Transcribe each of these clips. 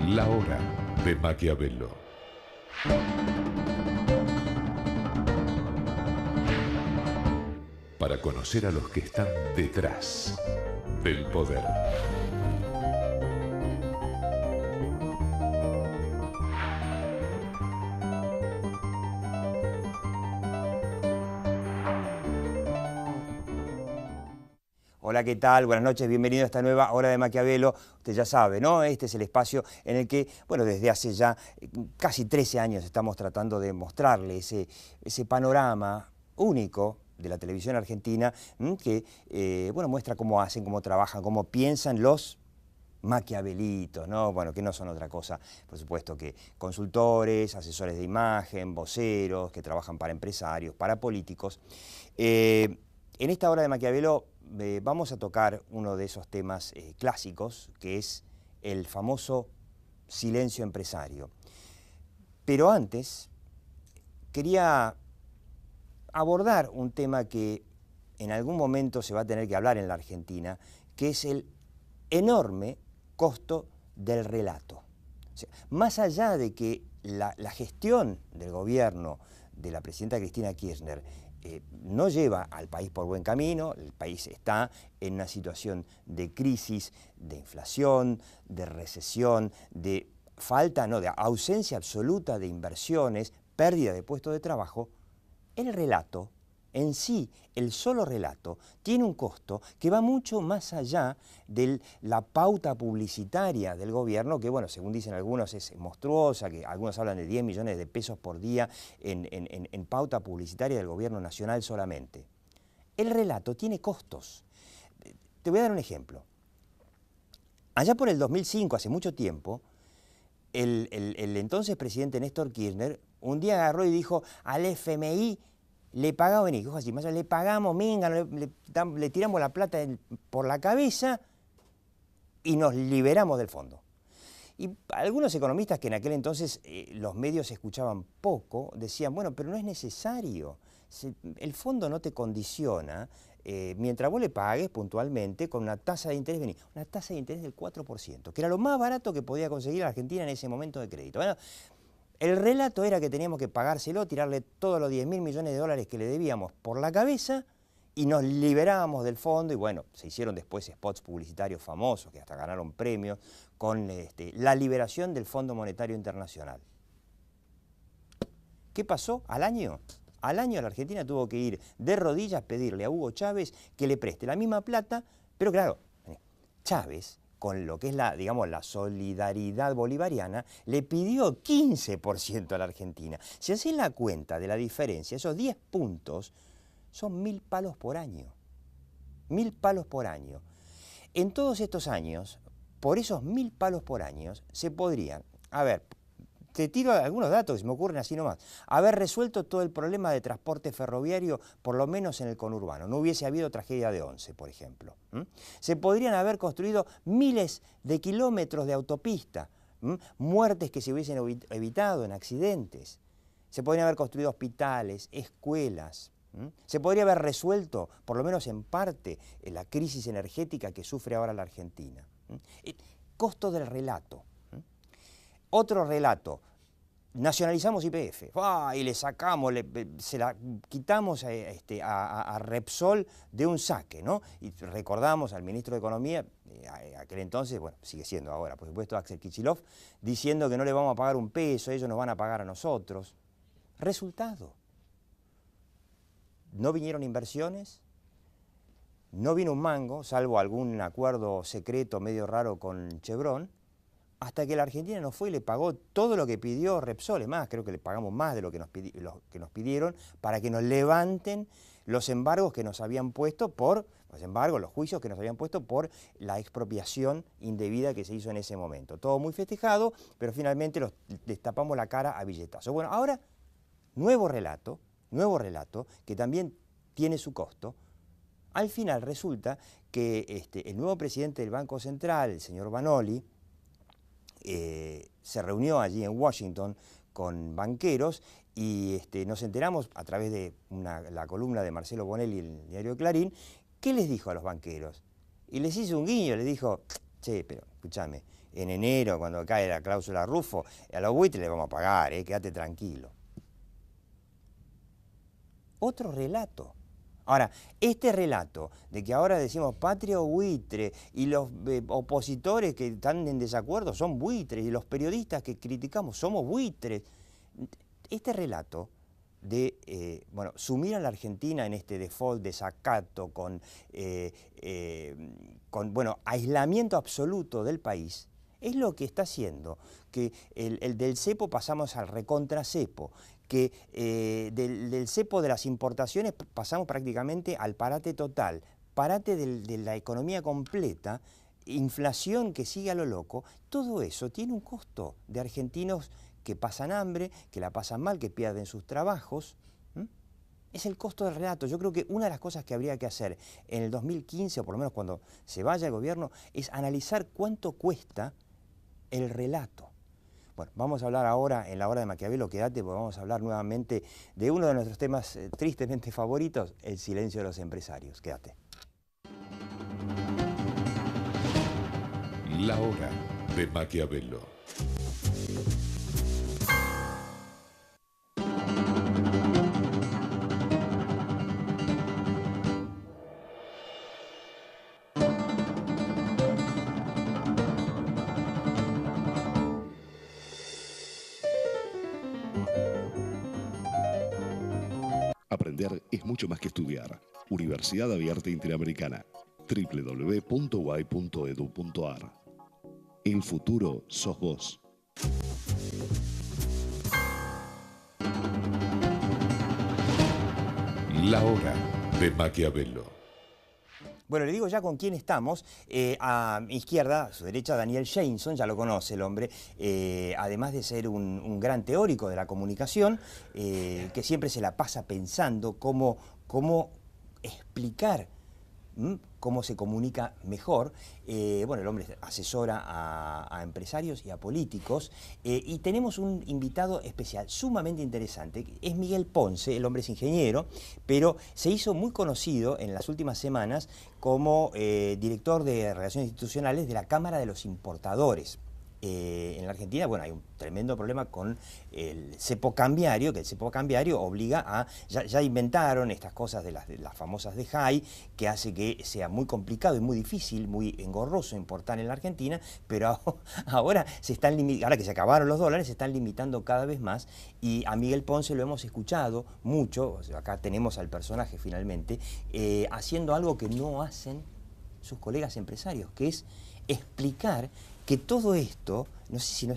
La hora de Maquiavelo. Para conocer a los que están detrás del poder. Hola, ¿qué tal? Buenas noches, bienvenido a esta nueva Hora de Maquiavelo. Usted ya sabe, ¿no? Este es el espacio en el que, bueno, desde hace ya casi 13 años estamos tratando de mostrarle ese panorama único de la televisión argentina que, bueno, muestra cómo hacen, cómo trabajan, cómo piensan los maquiavelitos, ¿no? Bueno, que no son otra cosa, por supuesto, que consultores, asesores de imagen, voceros, que trabajan para empresarios, para políticos. En esta Hora de Maquiavelo vamos a tocar uno de esos temas clásicos, que es el famoso silencio empresario. Pero antes, quería abordar un tema que en algún momento se va a tener que hablar en la Argentina, que es el enorme costo del relato. O sea, más allá de que la gestión del gobierno de la presidenta Cristina Kirchner no lleva al país por buen camino, el país está en una situación de crisis, de inflación, de recesión, de falta, no, de ausencia absoluta de inversiones, pérdida de puestos de trabajo. El relato en sí, el solo relato, tiene un costo que va mucho más allá de la pauta publicitaria del gobierno, que, bueno, según dicen algunos es monstruosa, que algunos hablan de 10 millones de pesos por día en pauta publicitaria del gobierno nacional solamente. El relato tiene costos. Te voy a dar un ejemplo. Allá por el 2005, hace mucho tiempo, el entonces presidente Néstor Kirchner un día agarró y dijo al FMI, le pagamos, dijo así, más le pagamos, minga, le tiramos la plata por la cabeza y nos liberamos del fondo. Y algunos economistas que en aquel entonces los medios escuchaban poco, decían, bueno, pero no es necesario, el fondo no te condiciona, mientras vos le pagues puntualmente con una tasa de interés, una tasa de interés del 4%, que era lo más barato que podía conseguir la Argentina en ese momento de crédito. Bueno, el relato era que teníamos que pagárselo, tirarle todos los 10.000 millones de dólares que le debíamos por la cabeza y nos liberábamos del fondo. Y bueno, se hicieron después spots publicitarios famosos que hasta ganaron premios con la liberación del Fondo Monetario Internacional. ¿Qué pasó? Al año la Argentina tuvo que ir de rodillas a pedirle a Hugo Chávez que le preste la misma plata, pero claro, Chávez, con lo que es digamos, la solidaridad bolivariana, le pidió 15% a la Argentina. Si hacen la cuenta de la diferencia, esos 10 puntos son 1.000 palos por año. 1.000 palos por año. En todos estos años, por esos 1.000 palos por año, se podrían, a ver, te tiro algunos datos que se me ocurren así nomás, haber resuelto todo el problema de transporte ferroviario, por lo menos en el conurbano. No hubiese habido tragedia de Once, por ejemplo. Se podrían haber construido miles de kilómetros de autopista, muertes que se hubiesen evitado en accidentes. Se podrían haber construido hospitales, escuelas. Se podría haber resuelto, por lo menos en parte, la crisis energética que sufre ahora la Argentina. Costo del relato. Otro relato, nacionalizamos YPF, y le sacamos, se la quitamos a Repsol de un saque, ¿no? Y recordamos al ministro de Economía, aquel entonces, bueno, sigue siendo ahora, por supuesto, Axel Kicillof, diciendo que no le vamos a pagar un peso, ellos nos van a pagar a nosotros. Resultado, no vinieron inversiones, no vino un mango, salvo algún acuerdo secreto medio raro con Chevron, hasta que la Argentina no fue y le pagó todo lo que pidió Repsol. Es más, creo que le pagamos más de lo que nos pidieron para que nos levanten los embargos que nos habían puesto los juicios que nos habían puesto por la expropiación indebida que se hizo en ese momento. Todo muy festejado, pero finalmente les tapamos la cara a billetazos. Bueno, ahora, nuevo relato, que también tiene su costo. Al final resulta que el nuevo presidente del Banco Central, el señor Vanoli, se reunió allí en Washington con banqueros y nos enteramos a través de la columna de Marcelo Bonelli en el diario Clarín, ¿qué les dijo a los banqueros? Y les hizo un guiño, les dijo, che, pero escúchame, en enero, cuando cae la cláusula Rufo, a los buitres les vamos a pagar, quédate tranquilo. Otro relato. Ahora, este relato de que ahora decimos patria o buitre y los opositores que están en desacuerdo son buitres y los periodistas que criticamos somos buitres, este relato de sumir a la Argentina en este default, desacato, con aislamiento absoluto del país, es lo que está haciendo que el del cepo pasamos al recontra cepo, que del cepo de las importaciones pasamos prácticamente al parate total, parate de la economía completa, inflación que sigue a lo loco. Todo eso tiene un costo de argentinos que pasan hambre, que la pasan mal, que pierden sus trabajos. Es el costo del relato. Yo creo que una de las cosas que habría que hacer en el 2015, o por lo menos cuando se vaya el gobierno, es analizar cuánto cuesta el relato. Bueno, vamos a hablar ahora, en la hora de Maquiavelo, quédate, porque vamos a hablar nuevamente de uno de nuestros temas tristemente favoritos, el silencio de los empresarios. Quédate. La hora de Maquiavelo. Aprender es mucho más que estudiar. Universidad Abierta Interamericana. www.uay.edu.ar. El futuro sos vos. La hora de Maquiavelo. Bueno, le digo ya con quién estamos. A mi izquierda, a su derecha, Daniel Jameson, ya lo conoce el hombre, además de ser un gran teórico de la comunicación, que siempre se la pasa pensando cómo explicar cómo se comunica mejor. El hombre asesora a empresarios y a políticos. Y tenemos un invitado especial, sumamente interesante. Es Miguel Ponce, el hombre es ingeniero, pero se hizo muy conocido en las últimas semanas como director de Relaciones Institucionales de la Cámara de los Importadores. En la Argentina, hay un tremendo problema con el cepo cambiario, que el cepo cambiario obliga a... Ya inventaron estas cosas de las famosas de JAI, que hace que sea muy complicado y muy difícil, muy engorroso importar en la Argentina, pero ahora ahora que se acabaron los dólares, se están limitando cada vez más, y a Miguel Ponce lo hemos escuchado mucho, acá tenemos al personaje finalmente, haciendo algo que no hacen sus colegas empresarios, que es explicar que todo esto, no sé si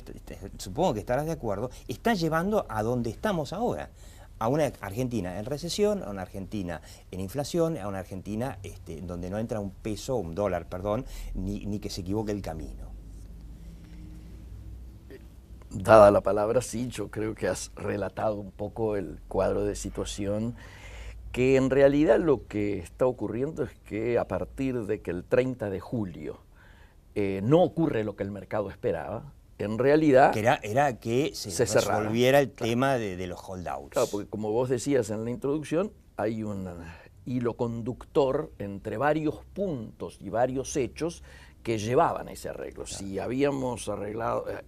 supongo que estarás de acuerdo, está llevando a donde estamos ahora, a una Argentina en recesión, a una Argentina en inflación, a una Argentina donde no entra un dólar, ni que se equivoque el camino. Dada la palabra, sí, yo creo que has relatado un poco el cuadro de situación, que en realidad lo que está ocurriendo es que a partir de que el 30 de julio no ocurre lo que el mercado esperaba, en realidad... Que era que se resolviera el tema de los holdouts. Claro, porque como vos decías en la introducción, hay un hilo conductor entre varios puntos y varios hechos que llevaban a ese arreglo. Claro. Si habíamos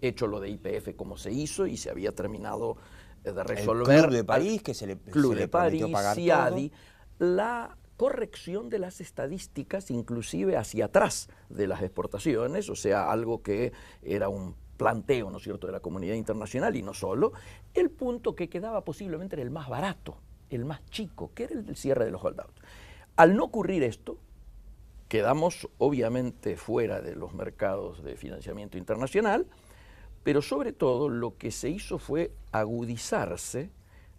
hecho lo de YPF como se hizo y se había terminado de resolver... El Club de París, que se le prometió pagar CIADI, todo. La corrección de las estadísticas, inclusive hacia atrás de las exportaciones, o sea, algo que era un planteo, ¿no es cierto?, de la comunidad internacional y no solo. El punto que quedaba posiblemente era el más barato, el más chico, que era el del cierre de los holdouts. Al no ocurrir esto, quedamos obviamente fuera de los mercados de financiamiento internacional, pero sobre todo lo que se hizo fue agudizarse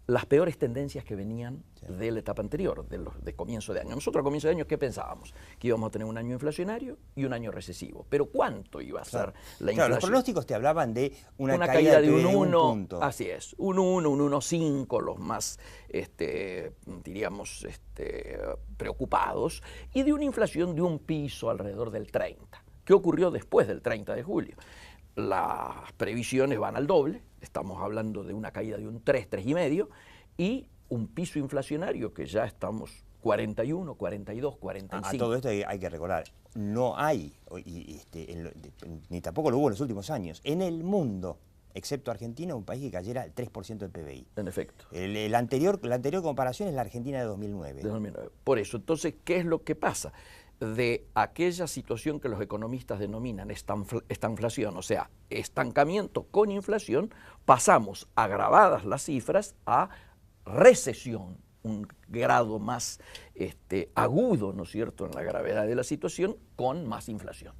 las peores tendencias que venían de la etapa anterior, de comienzo de año. Nosotros a comienzo de año, ¿qué pensábamos? Que íbamos a tener un año inflacionario y un año recesivo. Pero ¿cuánto iba a ser la inflación? Los pronósticos te hablaban de una caída de un 1 punto. Así es, un 1, un 1,5, los más, diríamos, preocupados, y de una inflación de un piso alrededor del 30. ¿Qué ocurrió después del 30 de julio? Las previsiones van al doble, estamos hablando de una caída de un 3, 3,5, y un piso inflacionario que ya estamos 41, 42, 45. A todo esto hay que recordar, no hay, ni tampoco lo hubo en los últimos años, en el mundo, excepto Argentina, un país que cayera el 3% del PBI. En efecto. La anterior comparación es la Argentina de 2009. De 2009. Por eso, entonces, ¿qué es lo que pasa? De aquella situación que los economistas denominan estanflación, o sea, estancamiento con inflación, pasamos, agravadas las cifras, a recesión, un grado más agudo, ¿no es cierto?, en la gravedad de la situación, con más inflación.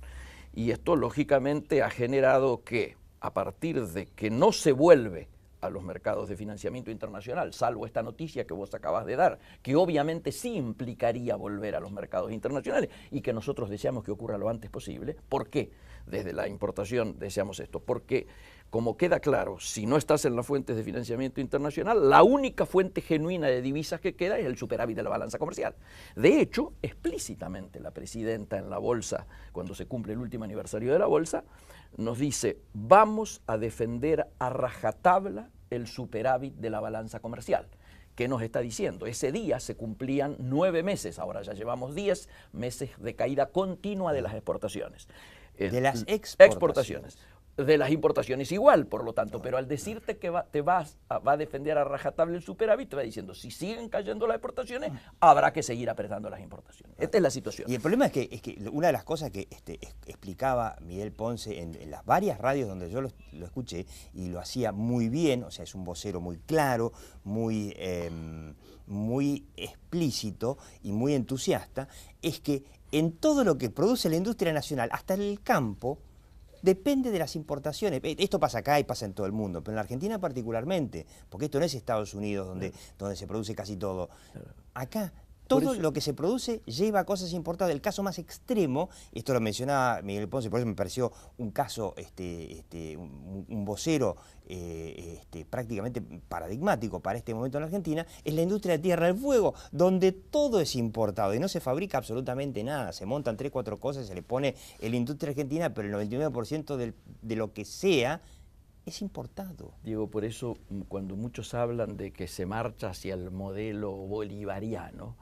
Y esto, lógicamente, ha generado que, a partir de que no se vuelve a los mercados de financiamiento internacional, salvo esta noticia que vos acabas de dar, que obviamente sí implicaría volver a los mercados internacionales y que nosotros deseamos que ocurra lo antes posible. ¿Por qué? Desde la importación deseamos esto, porque como queda claro, si no estás en las fuentes de financiamiento internacional, la única fuente genuina de divisas que queda es el superávit de la balanza comercial. De hecho, explícitamente la presidenta en la bolsa, cuando se cumple el último aniversario de la bolsa, nos dice: vamos a defender a rajatabla el superávit de la balanza comercial. ¿Qué nos está diciendo? Ese día se cumplían 9 meses, ahora ya llevamos 10 meses de caída continua de las exportaciones. De las exportaciones. De las importaciones igual, por lo tanto, pero al decirte que va a defender a rajatabla el superávit, te va diciendo, si siguen cayendo las exportaciones, habrá que seguir apretando las importaciones. Esta es la situación. Y el problema es que una de las cosas que explicaba Miguel Ponce en las varias radios donde yo lo escuché, y lo hacía muy bien, o sea, es un vocero muy claro, muy explícito y muy entusiasta, es que en todo lo que produce la industria nacional, hasta el campo, depende de las importaciones. Esto pasa acá y pasa en todo el mundo, pero en la Argentina particularmente, porque esto no es Estados Unidos donde se produce casi todo. Acá todo lo que se produce lleva cosas importadas. El caso más extremo, esto lo mencionaba Miguel Ponce, por eso me pareció un caso, un vocero prácticamente paradigmático para este momento en la Argentina, es la industria de Tierra del Fuego, donde todo es importado y no se fabrica absolutamente nada. Se montan 3 o 4 cosas, se le pone en la industria argentina, pero el 99% de lo que sea es importado. Diego, por eso cuando muchos hablan de que se marcha hacia el modelo bolivariano,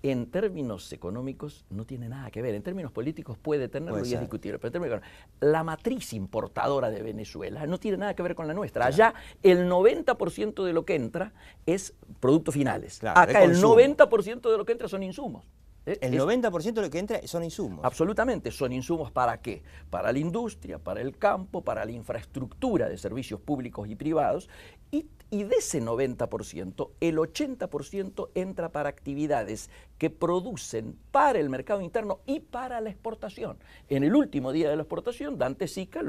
en términos económicos no tiene nada que ver. En términos políticos puede tenerlo y es discutible, pero en términos económicos, la matriz importadora de Venezuela no tiene nada que ver con la nuestra. Allá el 90% de lo que entra es productos finales. Claro, acá el 90% de lo que entra son insumos. El 90% de lo que entra son insumos. Absolutamente, son insumos ¿para qué? Para la industria, para el campo, para la infraestructura de servicios públicos y privados, y de ese 90%, el 80% entra para actividades que producen para el mercado interno y para la exportación. En el último día de la exportación, Dante Sica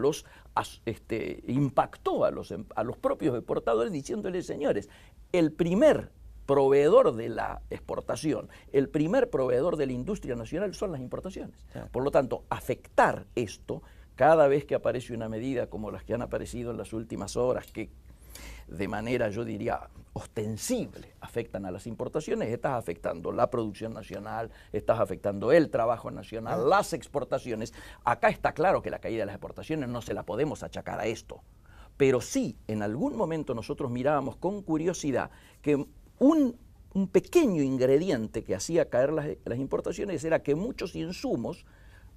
impactó a los propios exportadores diciéndoles, señores, el primer proveedor de la exportación, el primer proveedor de la industria nacional son las importaciones. Claro. Por lo tanto, afectar esto, cada vez que aparece una medida como las que han aparecido en las últimas horas, que de manera, yo diría, ostensible afectan a las importaciones, estás afectando la producción nacional, estás afectando el trabajo nacional, las exportaciones. Acá está claro que la caída de las exportaciones no se la podemos achacar a esto, pero sí, en algún momento nosotros mirábamos con curiosidad que un pequeño ingrediente que hacía caer las importaciones era que muchos insumos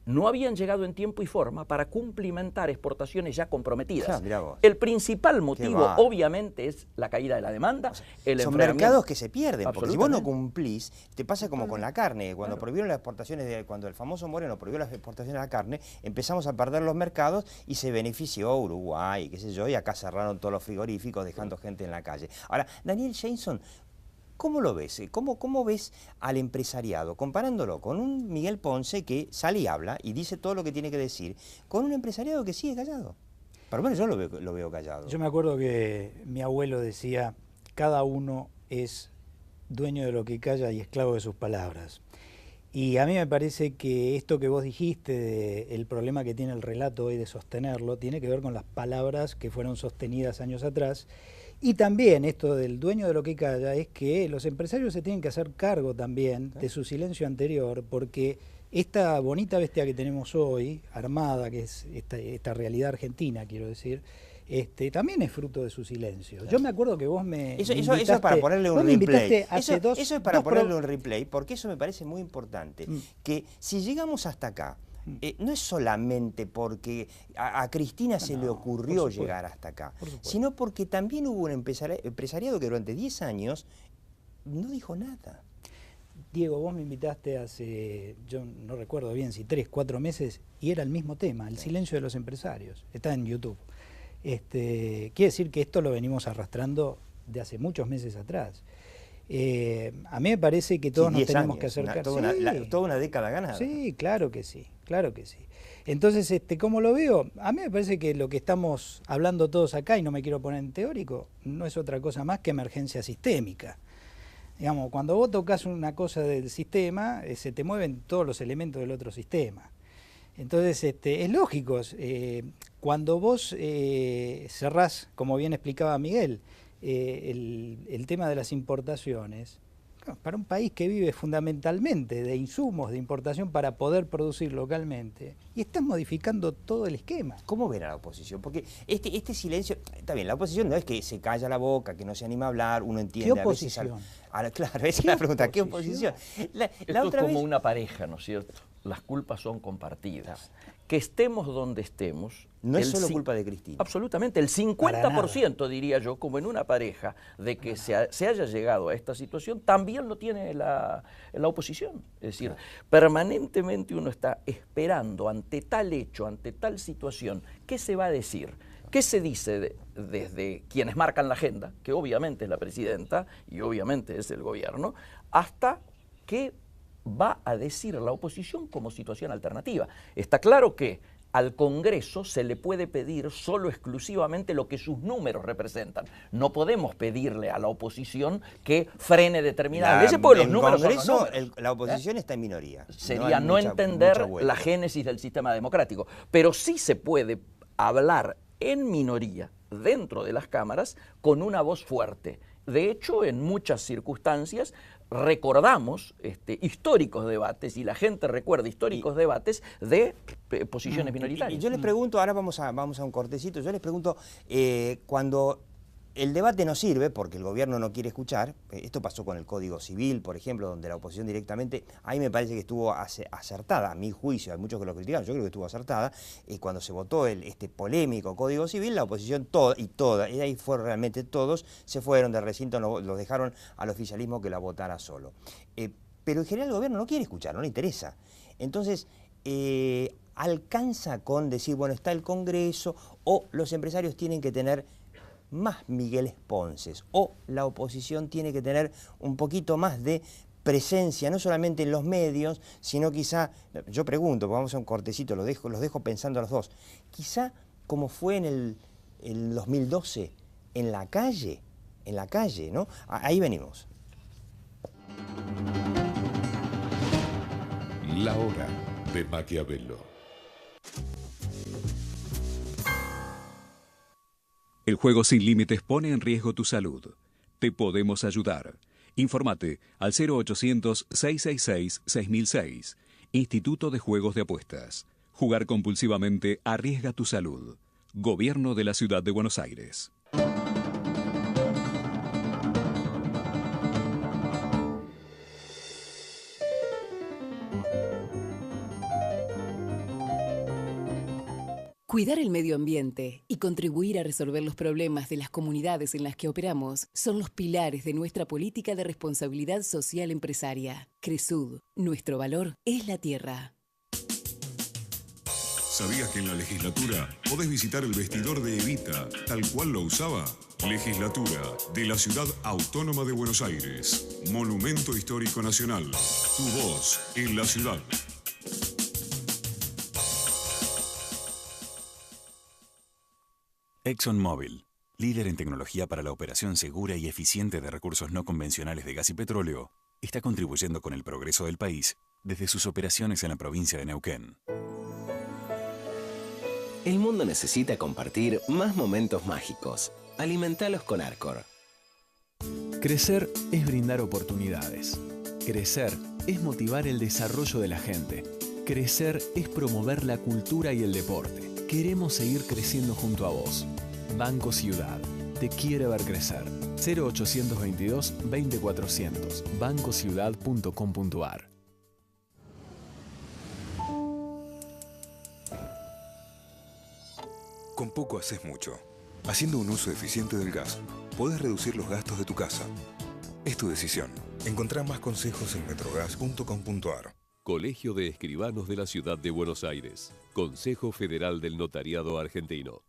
no habían llegado en tiempo y forma para cumplimentar exportaciones ya comprometidas. El principal motivo, obviamente, es la caída de la demanda. Son mercados que se pierden, porque si vos no cumplís, te pasa como con la carne. Cuando prohibieron las exportaciones, cuando el famoso Moreno prohibió las exportaciones de la carne, empezamos a perder los mercados y se benefició Uruguay, qué sé yo, y acá cerraron todos los frigoríficos dejando gente en la calle. Ahora, Daniel Jameson, ¿cómo lo ves? ¿Cómo ves al empresariado? Comparándolo con un Miguel Ponce que sale y habla y dice todo lo que tiene que decir, con un empresariado que sigue callado. Por lo menos yo lo veo callado. Yo me acuerdo que mi abuelo decía, cada uno es dueño de lo que calla y esclavo de sus palabras. Y a mí me parece que esto que vos dijiste, el problema que tiene el relato hoy de sostenerlo, tiene que ver con las palabras que fueron sostenidas años atrás. Y también esto del dueño de lo que calla es que los empresarios se tienen que hacer cargo también de su silencio anterior, porque esta bonita bestia que tenemos hoy, armada, que es esta realidad argentina, quiero decir, también es fruto de su silencio. Claro. Yo me acuerdo que vos me eso invitaste, es para ponerle un replay. Eso es para ponerle un replay, replay, porque eso me parece muy importante. Que si llegamos hasta acá, no es solamente porque a Cristina se le ocurrió llegar hasta acá, sino porque también hubo un empresariado que durante 10 años no dijo nada. Diego, vos me invitaste hace, yo no recuerdo bien si 3, 4 meses, y era el mismo tema, el silencio de los empresarios. Está en YouTube. Quiere decir que esto lo venimos arrastrando de hace muchos meses atrás. A mí me parece que todos nos tenemos que acercar. Toda una década ganada. Sí, claro que sí, claro que sí. Entonces, ¿cómo lo veo? A mí me parece que lo que estamos hablando todos acá, y no me quiero poner en teórico, no es otra cosa más que emergencia sistémica. Digamos, cuando vos tocas una cosa del sistema, se te mueven todos los elementos del otro sistema. Entonces, es lógico, cuando vos cerrás, como bien explicaba Miguel, el tema de las importaciones, para un país que vive fundamentalmente de insumos, de importación para poder producir localmente, y estás modificando todo el esquema. ¿Cómo ven a la oposición? Porque este silencio, está bien, la oposición no es que se calla la boca, que no se anima a hablar, uno entiende. ¿Qué oposición? Claro, esa es la pregunta, ¿qué oposición? Esto es como una pareja, ¿no es cierto? Las culpas son compartidas. Que estemos donde estemos... No es solo culpa de Cristina. Absolutamente. El 50%, diría yo, como en una pareja, de que se haya llegado a esta situación, también lo tiene la oposición. Es decir, permanentemente uno está esperando ante tal hecho, ante tal situación, ¿qué se va a decir? ¿Qué se dice desde quienes marcan la agenda, que obviamente es la presidenta y obviamente es el gobierno, hasta qué va a decir la oposición como situación alternativa? Está claro que al Congreso se le puede pedir solo exclusivamente lo que sus números representan. No podemos pedirle a la oposición que frene determinadas leyes, porque los números son los números. La oposición está en minoría. Sería no entender la génesis del sistema democrático. Pero sí se puede hablar en minoría dentro de las cámaras con una voz fuerte. De hecho, en muchas circunstancias recordamos históricos debates, y la gente recuerda históricos debates de posiciones minoritarias. Y yo les pregunto, ahora vamos a un cortecito, yo les pregunto, cuando el debate no sirve porque el gobierno no quiere escuchar, esto pasó con el Código Civil, por ejemplo, donde la oposición directamente, ahí me parece que estuvo acertada, a mi juicio, hay muchos que lo criticaron, yo creo que estuvo acertada, cuando se votó este polémico Código Civil, la oposición y ahí fueron realmente todos, se fueron del recinto, los dejaron al oficialismo que la votara solo. Pero en general el gobierno no quiere escuchar, no le interesa. Entonces, alcanza con decir, bueno, está el Congreso, o los empresarios tienen que tener más Migueles Ponces, o la oposición tiene que tener un poquito más de presencia, no solamente en los medios, sino quizá, yo pregunto, vamos a un cortecito, los dejo pensando a los dos, quizá como fue en el 2012, en la calle, ¿no? Ahí venimos. La hora de Maquiavelo. El juego sin límites pone en riesgo tu salud. Te podemos ayudar. Infórmate al 0800-666-6006. Instituto de Juegos de Apuestas. Jugar compulsivamente arriesga tu salud. Gobierno de la Ciudad de Buenos Aires. Cuidar el medio ambiente y contribuir a resolver los problemas de las comunidades en las que operamos son los pilares de nuestra política de responsabilidad social empresaria. Cresud, nuestro valor es la tierra. ¿Sabías que en la legislatura podés visitar el vestidor de Evita, tal cual lo usaba? Legislatura de la Ciudad Autónoma de Buenos Aires. Monumento Histórico Nacional. Tu voz en la ciudad. ExxonMobil, líder en tecnología para la operación segura y eficiente de recursos no convencionales de gas y petróleo, está contribuyendo con el progreso del país desde sus operaciones en la provincia de Neuquén. El mundo necesita compartir más momentos mágicos. Alimentalos con Arcor. Crecer es brindar oportunidades. Crecer es motivar el desarrollo de la gente. Crecer es promover la cultura y el deporte. Queremos seguir creciendo junto a vos. Banco Ciudad. Te quiere ver crecer. 0822 20400. bancociudad.com.ar. Con poco haces mucho. Haciendo un uso eficiente del gas, podés reducir los gastos de tu casa. Es tu decisión. Encontrá más consejos en metrogas.com.ar. Colegio de Escribanos de la Ciudad de Buenos Aires. Consejo Federal del Notariado Argentino.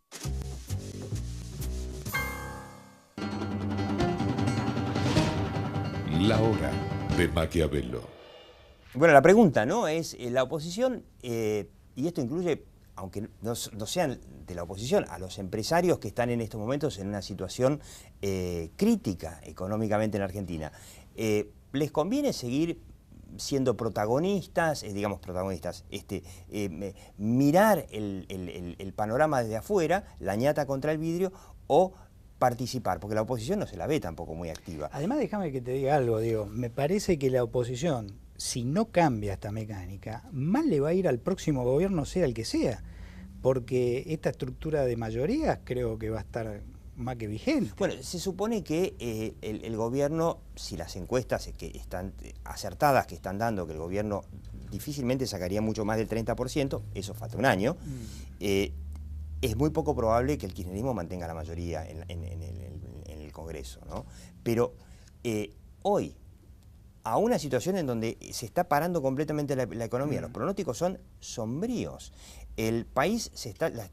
La hora de Maquiavelo. Bueno, la pregunta, ¿no? Es la oposición, y esto incluye, aunque no sean de la oposición, a los empresarios que están en estos momentos en una situación crítica económicamente en Argentina. ¿Les conviene seguir siendo protagonistas, mirar el panorama desde afuera, la ñata contra el vidrio, o participar? Porque la oposición no se la ve tampoco muy activa. Además, déjame que te diga algo, Diego. Me parece que la oposición, si no cambia esta mecánica, mal le va a ir al próximo gobierno, sea el que sea, porque esta estructura de mayorías creo que va a estar más que vigente. Bueno, se supone que el gobierno, si las encuestas que están acertadas que están dando, que el gobierno difícilmente sacaría mucho más del 30%, eso falta un año, es muy poco probable que el kirchnerismo mantenga la mayoría en el Congreso, ¿no? Pero hoy, a una situación en donde se está parando completamente la economía, los pronósticos son sombríos, el país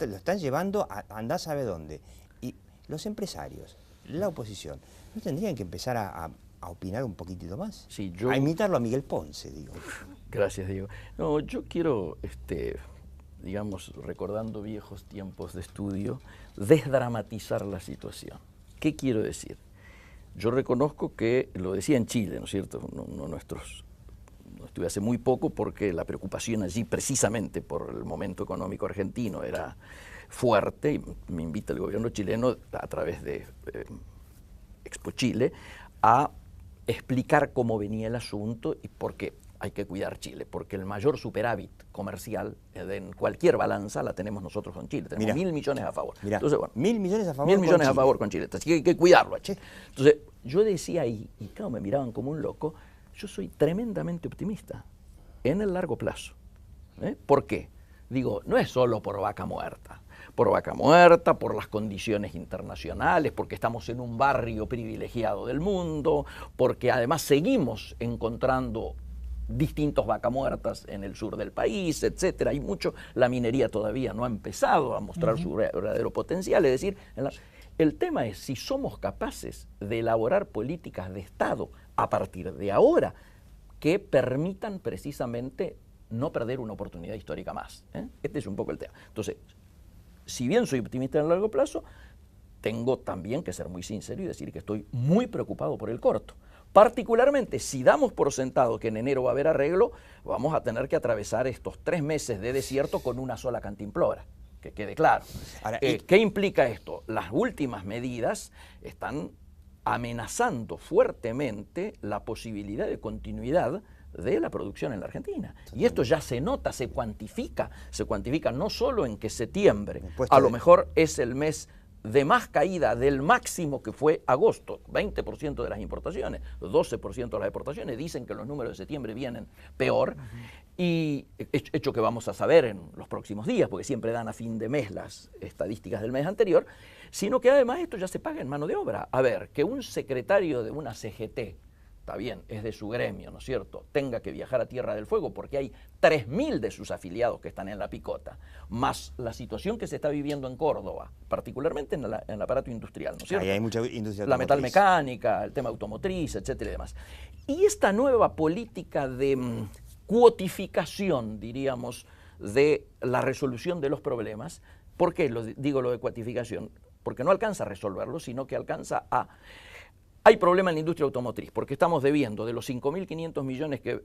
lo están llevando a andar sabe dónde, y los empresarios, la oposición, ¿no tendrían que empezar a opinar un poquitito más? Sí, a imitarlo a Miguel Ponce, digo. Gracias, Diego. No, yo quiero, digamos, recordando viejos tiempos de estudio, desdramatizar la situación. ¿Qué quiero decir? Yo reconozco que, lo decía en Chile, ¿no es cierto? No estuve hace muy poco porque la preocupación allí, precisamente por el momento económico argentino, era fuerte, y me invita el gobierno chileno a través de Expo Chile a explicar cómo venía el asunto y por qué hay que cuidar Chile, porque el mayor superávit comercial en cualquier balanza la tenemos nosotros con Chile, tenemos 1.000 millones a favor. Mirá, entonces, bueno, 1.000 millones a favor 1.000 millones a favor con Chile, así que hay que cuidarlo. Entonces, yo decía ahí, y claro, me miraban como un loco, yo soy tremendamente optimista en el largo plazo. ¿Por qué? Digo, no es solo por vaca muerta, por las condiciones internacionales, porque estamos en un barrio privilegiado del mundo, porque además seguimos encontrando distintos vacas muertas en el sur del país, etcétera. Hay mucho, la minería todavía no ha empezado a mostrar su verdadero potencial, es decir, el tema es si somos capaces de elaborar políticas de Estado a partir de ahora que permitan precisamente no perder una oportunidad histórica más. Este es un poco el tema. Entonces, si bien soy optimista en el largo plazo, tengo también que ser muy sincero y decir que estoy muy preocupado por el corto. Particularmente, si damos por sentado que en enero va a haber arreglo, vamos a tener que atravesar estos 3 meses de desierto con una sola cantimplora, que quede claro. Ahora, ¿qué implica esto? Las últimas medidas están amenazando fuertemente la posibilidad de continuidad de la producción en la Argentina. Y esto ya se nota, se cuantifica no solo en que septiembre, a lo mejor es el mes de más caída del máximo que fue agosto, 20% de las importaciones, 12% de las exportaciones, dicen que los números de septiembre vienen peor, y hecho que vamos a saber en los próximos días, porque siempre dan a fin de mes las estadísticas del mes anterior, sino que además esto ya se paga en mano de obra. A ver, que un secretario de una CGT, está bien, es de su gremio, ¿no es cierto?, tenga que viajar a Tierra del Fuego porque hay 3.000 de sus afiliados que están en la picota, más la situación que se está viviendo en Córdoba, particularmente en el aparato industrial, ¿no es cierto? Ahí hay mucha industria automotriz. La metalmecánica, el tema automotriz, etcétera y demás. Y esta nueva política de cuotificación, diríamos, de la resolución de los problemas, ¿por qué digo lo de cuotificación? Porque no alcanza a resolverlo, sino que alcanza a... Hay problema en la industria automotriz, porque estamos debiendo de los 5.500 millones que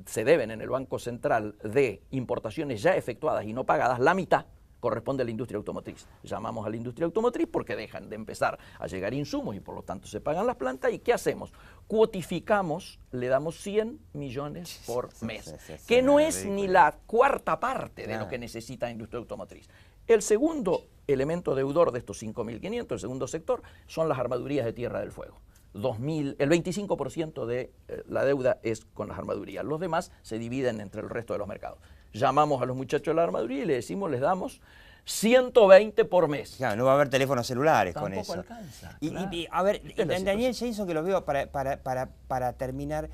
se deben en el Banco Central de importaciones ya efectuadas y no pagadas, la mitad corresponde a la industria automotriz. Llamamos a la industria automotriz porque dejan de empezar a llegar insumos y por lo tanto se pagan las plantas. ¿Y qué hacemos? Cuotificamos, le damos 100 millones por mes, que no es ni la cuarta parte de lo que necesita la industria automotriz. El segundo elemento deudor de estos 5.500, el segundo sector, son las armadurías de Tierra del Fuego. El 25% de la deuda es con las armadurías. Los demás se dividen entre el resto de los mercados. Llamamos a los muchachos de la armaduría y les decimos, les damos 120 por mes. Claro, no va a haber teléfonos celulares con Tampoco eso. Alcanza. Y a ver, Daniel Jason, que lo veo para terminar,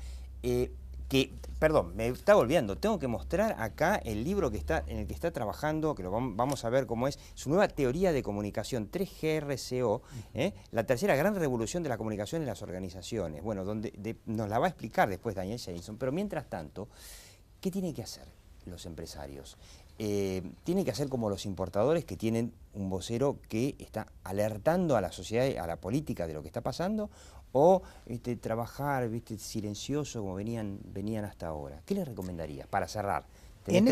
perdón, me está volviendo, tengo que mostrar acá el libro en el que está trabajando, que lo vamos a ver cómo es, su nueva teoría de comunicación, 3GRCO, la tercera gran revolución de la comunicación en las organizaciones. Bueno, nos la va a explicar después Daniel Jason, pero mientras tanto, ¿qué tienen que hacer los empresarios? Tienen que hacer como los importadores, que tienen un vocero que está alertando a la sociedad, a la política de lo que está pasando, o trabajar silencioso como venían hasta ahora. ¿Qué les recomendaría para cerrar? En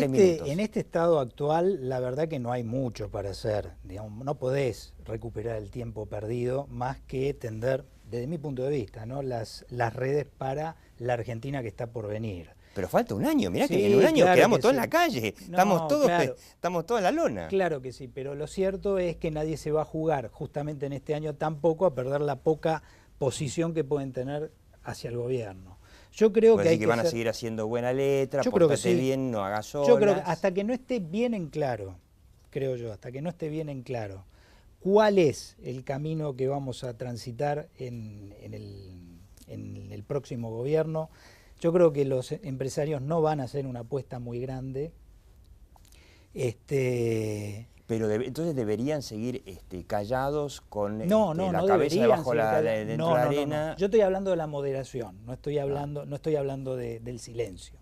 este estado actual, la verdad que no hay mucho para hacer. Digamos, no podés recuperar el tiempo perdido más que tender, desde mi punto de vista, ¿no? las redes para la Argentina que está por venir. Pero falta un año, mirá que en un año quedamos todos en la calle, estamos todos en la lona. Claro que sí, pero lo cierto es que nadie se va a jugar justamente en este año tampoco a perder la poca posición que pueden tener hacia el gobierno. Yo creo que hay que van a seguir haciendo buena letra, pórtate bien, no hagas olas. Yo creo que hasta que no esté bien en claro, hasta que no esté bien en claro cuál es el camino que vamos a transitar en el próximo gobierno, yo creo que los empresarios no van a hacer una apuesta muy grande. Pero entonces deberían seguir callados con la cabeza debajo de la arena. Yo estoy hablando de la moderación, no estoy hablando del silencio.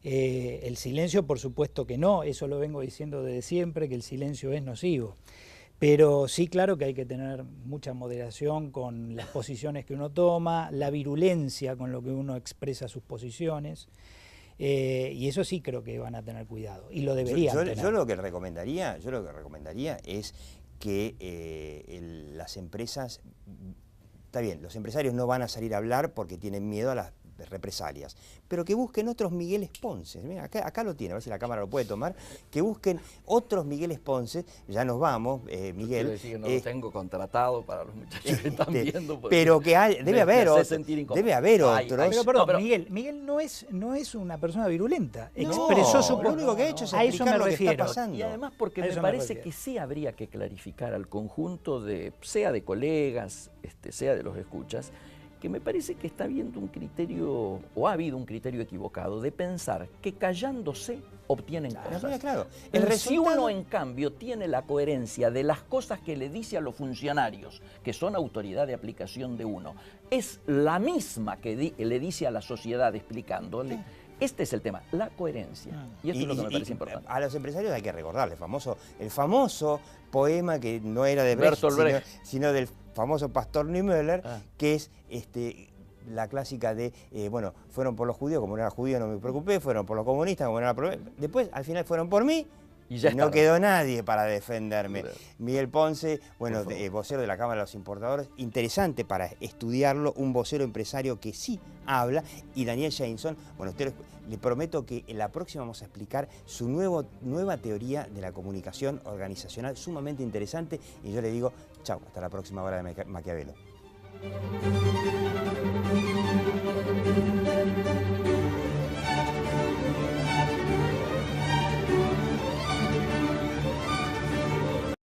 El silencio, por supuesto que no, eso lo vengo diciendo desde siempre, que el silencio es nocivo. Pero sí, claro que hay que tener mucha moderación con las posiciones que uno toma, la virulencia con lo que uno expresa sus posiciones. Y eso sí creo que van a tener cuidado, y lo deberían tener. Yo lo que recomendaría es que las empresas, está bien, los empresarios no van a salir a hablar porque tienen miedo a las represalias, pero que busquen otros Migueles Ponce. Mira, acá lo tiene, a ver si la cámara lo puede tomar, que busquen otros Migueles Ponce. Ya nos vamos, Miguel. Quiero decir que no lo tengo contratado para los muchachos que están viendo. Pero que debe haber otros. Pero perdón, Miguel no es una persona virulenta. Expresó su lo único que ha hecho es explicar lo que está pasando. Y además porque me parece que sí habría que clarificar al conjunto sea de colegas, sea de los escuchas, que me parece que está habiendo un criterio, o ha habido un criterio equivocado, de pensar que callándose obtienen cosas. Claro. Si uno, en cambio, tiene la coherencia de las cosas que le dice a los funcionarios, que son autoridad de aplicación de uno, es la misma que le dice a la sociedad explicándole. Este es el tema, la coherencia. Y esto es lo que me parece importante. A los empresarios hay que recordarle el famoso poema que no era de Brecht, sino del famoso Pastor Niemöller, que es la clásica de, fueron por los judíos, como no era judío no me preocupé, fueron por los comunistas, como no era después al final fueron por mí. Y no quedó nadie para defenderme. Miguel Ponce, vocero de la Cámara de los Importadores, interesante para estudiarlo, un vocero empresario que sí habla, y Daniel Jason, le prometo que en la próxima vamos a explicar su nueva teoría de la comunicación organizacional, sumamente interesante, y yo le digo, chau, hasta la próxima hora de Maquiavelo.